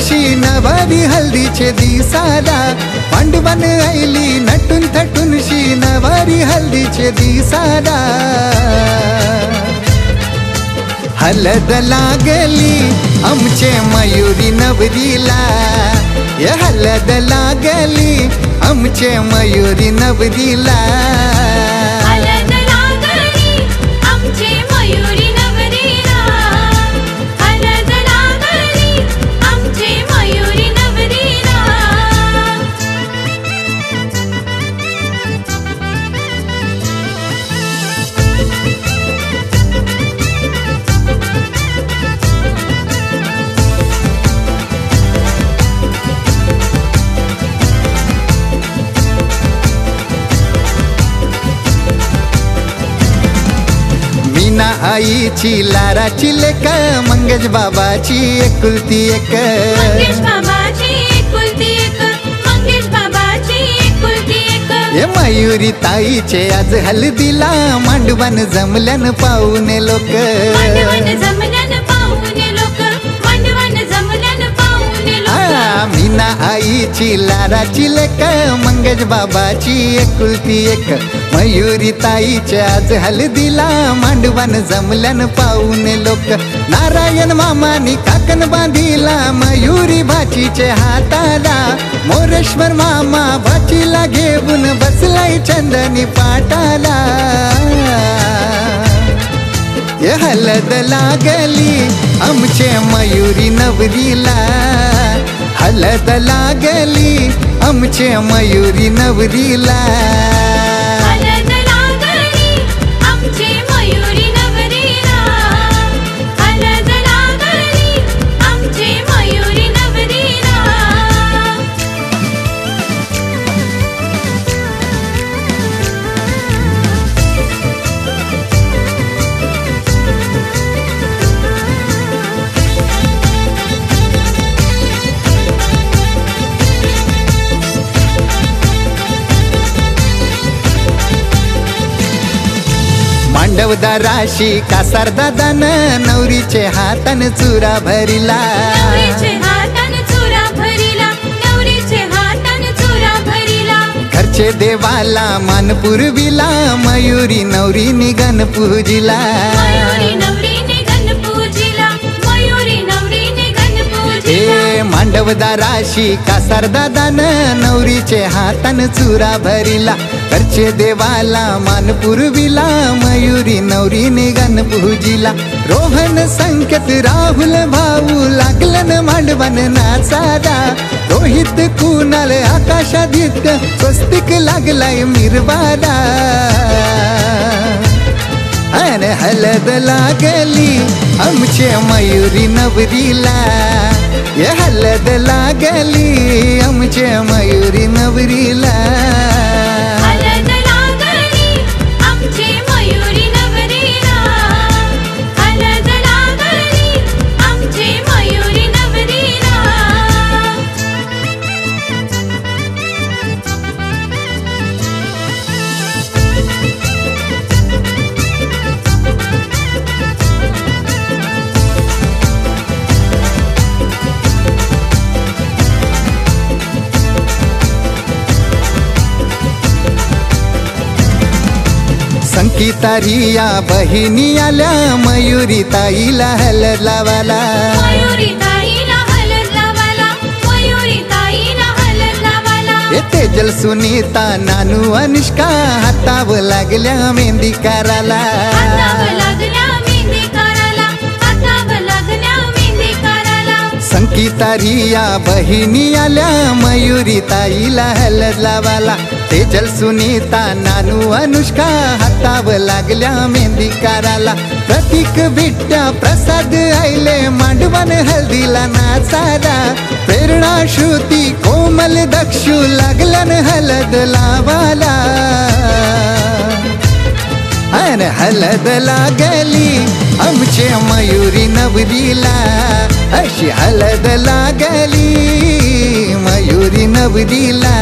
दिवशी नवारी हल्दीचे दिसाला मांडवण आईली नटून थटूनशी नवारी हल्दीचे दिसाला हलद लागली आमचे मयुरी नवरीला हलद लागली आमचे मयुरी नवरीला मीना आईची लाराची लेक मंगेश बाबाची एकुलती एक ये मयुरी ताईचे आज हल्दीला मांडवण जमल्यान पाहुणे लोक मीना आईची लाराची लेक मंगेश बाबाची एकुलती एक मयुरी ताईचे आज हल्दीला मांडवण जमल्यान पाहुणे लोक नारायण मामानी काकण बांधिला मयुरी भाचीचे हाताला मोरेश्वर मामा भाचीला घेऊन बसलाय चंदनी पाटाला हलद लागली आमचे मयुरी नवरीला हलद लागली आमचे मयुरी नवरीला मांडवदाराशी कासार दादान नवरीचे हातन चुरा भरिला घरचे देवाला मान पुरविला मयुरी नवरी निगन पूजिला मांडवदाराशी कासार दादान नवरीचे हातन चुरा भरिला घरचे देवाला मान पुरविला मयुरी नवरी निगन पूजिला रोहन संकेत राहुल भाऊ लागलन मांडवण नाचाला रोहित कुणाल आकाशादित्य स्वस्तिक लागलाय मिरवाला अरे हलद लागली आमचे मयुरी नवरीला हलद लागली आमचे मयुरी नवरीला संगीता रिया बहिणी आल्या मयुरी ताईला हलद लावाला तेजल सुनीता नानू अनुष्का हाताव लागल्या मेहंदी कराला संगीता रिया बहिणी आल्या मयुरी ताईला हलद लावाला तेजल सुनीता नानू अनुष्का हाताव लागल्या मेहंदी कराला प्रतीक बिट्ट्या प्रसाद आईले मांडवण हल्दीला नाचाला प्रेरणा श्रुती कोमल दक्षू लागलन हलद लावाला अरे हलद लागली आमचे मयुरी नवरीला अशी हलद लागली मयुरी नवरीला